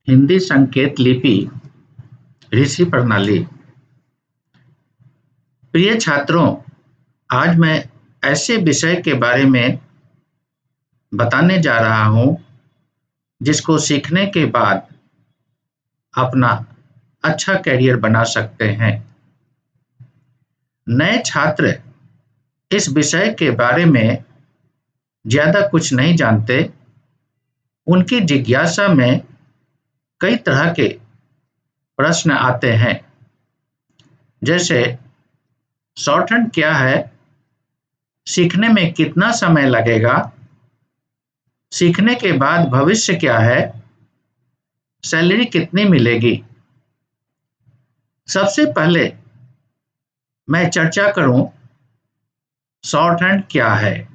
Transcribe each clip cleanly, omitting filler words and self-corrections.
हिंदी संकेत लिपि ऋषि प्रणाली। प्रिय छात्रों, आज मैं ऐसे विषय के बारे में बताने जा रहा हूं जिसको सीखने के बाद अपना अच्छा करियर बना सकते हैं। नए छात्र इस विषय के बारे में ज्यादा कुछ नहीं जानते। उनकी जिज्ञासा में कई तरह के प्रश्न आते हैं, जैसे शॉर्टहैंड क्या है, सीखने में कितना समय लगेगा, सीखने के बाद भविष्य क्या है, सैलरी कितनी मिलेगी। सबसे पहले मैं चर्चा करूं शॉर्टहैंड क्या है।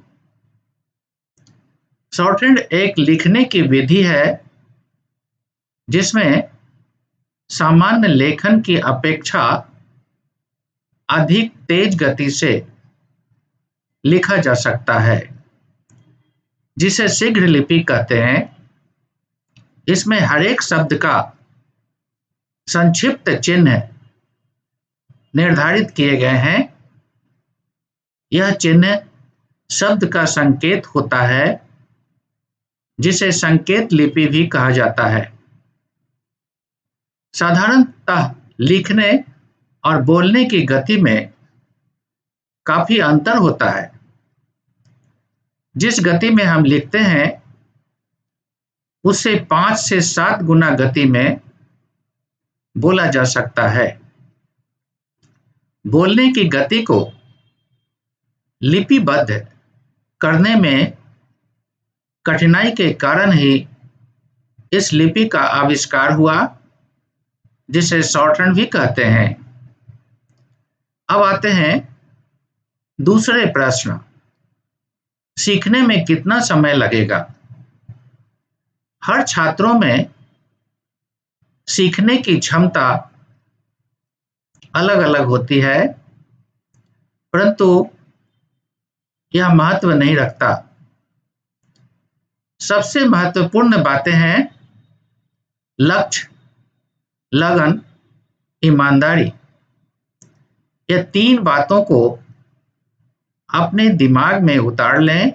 शॉर्टहैंड एक लिखने की विधि है जिसमें सामान्य लेखन की अपेक्षा अधिक तेज गति से लिखा जा सकता है, जिसे शीघ्र लिपि कहते हैं। इसमें हर एक शब्द का संक्षिप्त चिन्ह निर्धारित किए गए हैं। यह चिन्ह शब्द का संकेत होता है, जिसे संकेत लिपि भी कहा जाता है। साधारणतः लिखने और बोलने की गति में काफी अंतर होता है। जिस गति में हम लिखते हैं उससे 5 से 7 गुना गति में बोला जा सकता है। बोलने की गति को लिपिबद्ध करने में कठिनाई के कारण ही इस लिपि का आविष्कार हुआ, जिसे शॉर्टहैंड भी कहते हैं। अब आते हैं दूसरे प्रश्न, सीखने में कितना समय लगेगा। हर छात्रों में सीखने की क्षमता अलग अलग होती है, परंतु यह महत्व नहीं रखता। सबसे महत्वपूर्ण बातें हैं लक्ष्य, लगन, ईमानदारी। ये 3 बातों को अपने दिमाग में उतार लें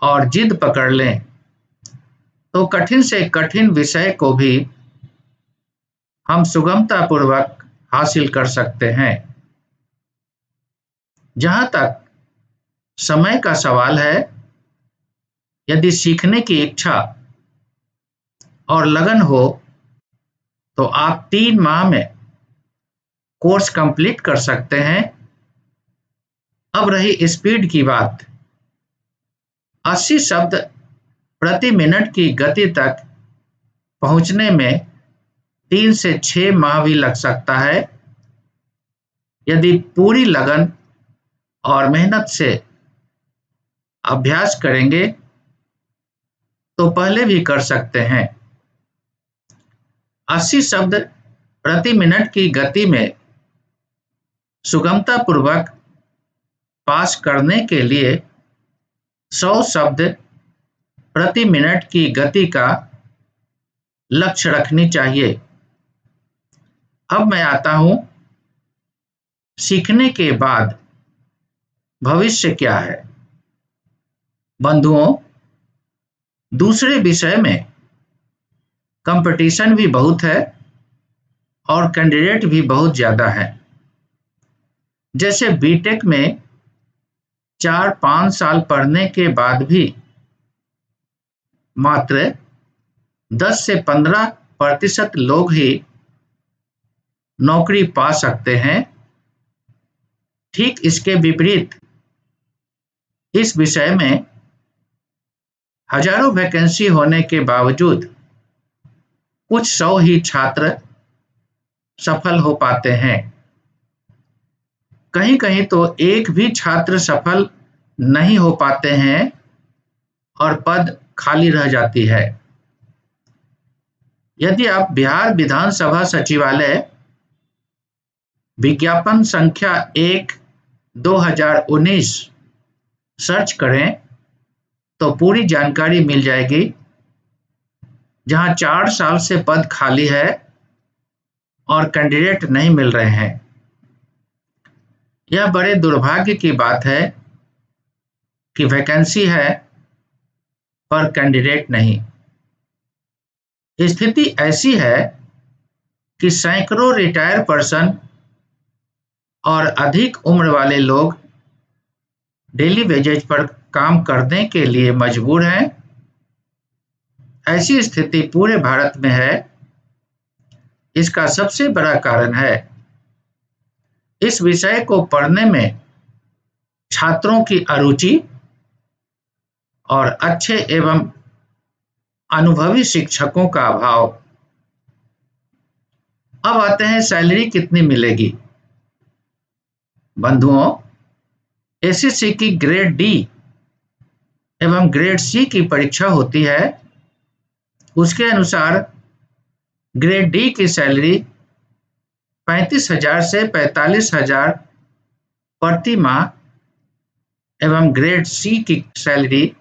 और जिद पकड़ लें तो कठिन से कठिन विषय को भी हम सुगमतापूर्वक हासिल कर सकते हैं। जहां तक समय का सवाल है, यदि सीखने की इच्छा और लगन हो तो आप 3 माह में कोर्स कंप्लीट कर सकते हैं। अब रही स्पीड की बात, 80 शब्द प्रति मिनट की गति तक पहुंचने में 3 से 6 माह भी लग सकता है। यदि पूरी लगन और मेहनत से अभ्यास करेंगे तो पहले भी कर सकते हैं। 80 शब्द प्रति मिनट की गति में सुगमतापूर्वक पास करने के लिए 100 शब्द प्रति मिनट की गति का लक्ष्य रखनी चाहिए। अब मैं आता हूं सीखने के बाद भविष्य क्या है। बंधुओं, दूसरे विषय में कंपटीशन भी बहुत है और कैंडिडेट भी बहुत ज्यादा है। जैसे बीटेक में 4-5 साल पढ़ने के बाद भी मात्र 10 से 15% लोग ही नौकरी पा सकते हैं। ठीक इसके विपरीत इस विषय में हजारों वैकेंसी होने के बावजूद कुछ 100 ही छात्र सफल हो पाते हैं। कहीं कहीं तो एक भी छात्र सफल नहीं हो पाते हैं और पद खाली रह जाती है। यदि आप बिहार विधानसभा सचिवालय विज्ञापन संख्या 1/2019 सर्च करें तो पूरी जानकारी मिल जाएगी, जहां 4 साल से पद खाली है और कैंडिडेट नहीं मिल रहे हैं। यह बड़े दुर्भाग्य की बात है कि वैकेंसी है पर कैंडिडेट नहीं। स्थिति ऐसी है कि सैकड़ों रिटायर पर्सन और अधिक उम्र वाले लोग डेली वेजेज पर काम करने के लिए मजबूर हैं। ऐसी स्थिति पूरे भारत में है। इसका सबसे बड़ा कारण है इस विषय को पढ़ने में छात्रों की अरुचि और अच्छे एवं अनुभवी शिक्षकों का अभाव। अब आते हैं सैलरी कितनी मिलेगी। बंधुओं, एसएससी की ग्रेड डी एवं ग्रेड सी की परीक्षा होती है। उसके अनुसार ग्रेड डी की सैलरी 35,000 से 45,000 प्रति माह एवं ग्रेड सी की सैलरी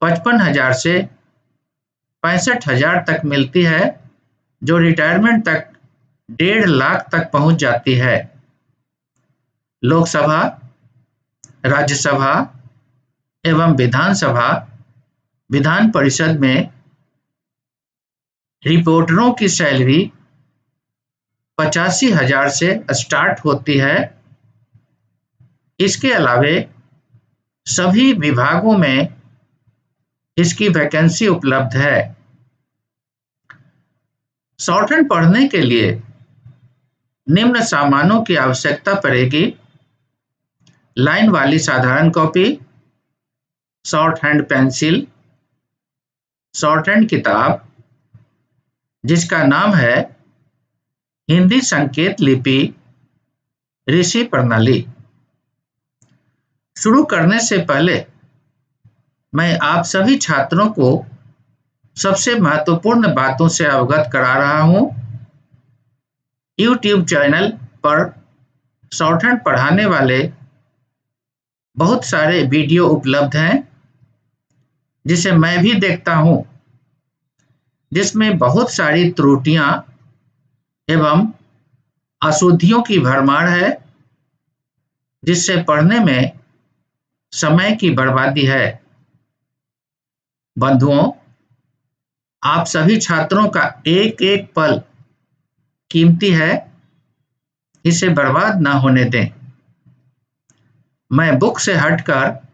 55,000 से 65,000 तक मिलती है, जो रिटायरमेंट तक 1.5 लाख तक पहुंच जाती है। लोकसभा, राज्यसभा एवं विधानसभा, विधान परिषद में रिपोर्टरों की सैलरी 85,000 से स्टार्ट होती है। इसके अलावे सभी विभागों में इसकी वैकेंसी उपलब्ध है। शॉर्टहैंड पढ़ने के लिए निम्न सामानों की आवश्यकता पड़ेगी। लाइन वाली साधारण कॉपी, शॉर्टहैंड पेंसिल, शॉर्टहैंड किताब जिसका नाम है हिंदी संकेत लिपि ऋषि प्रणाली। शुरू करने से पहले मैं आप सभी छात्रों को सबसे महत्वपूर्ण बातों से अवगत करा रहा हूं। YouTube चैनल पर शॉर्टहैंड पढ़ाने वाले बहुत सारे वीडियो उपलब्ध हैं, जिसे मैं भी देखता हूं, जिसमें बहुत सारी त्रुटियां एवं अशुद्धियों की भरमार है, जिससे पढ़ने में समय की बर्बादी है। बंधुओं, आप सभी छात्रों का एक एक पल कीमती है, इसे बर्बाद ना होने दें। मैं बुक से हटकर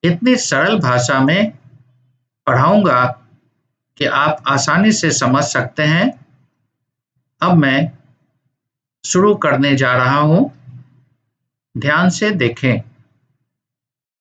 इतनी सरल भाषा में पढ़ाऊंगा कि आप आसानी से समझ सकते हैं। अब मैं शुरू करने जा रहा हूं। ध्यान से देखें।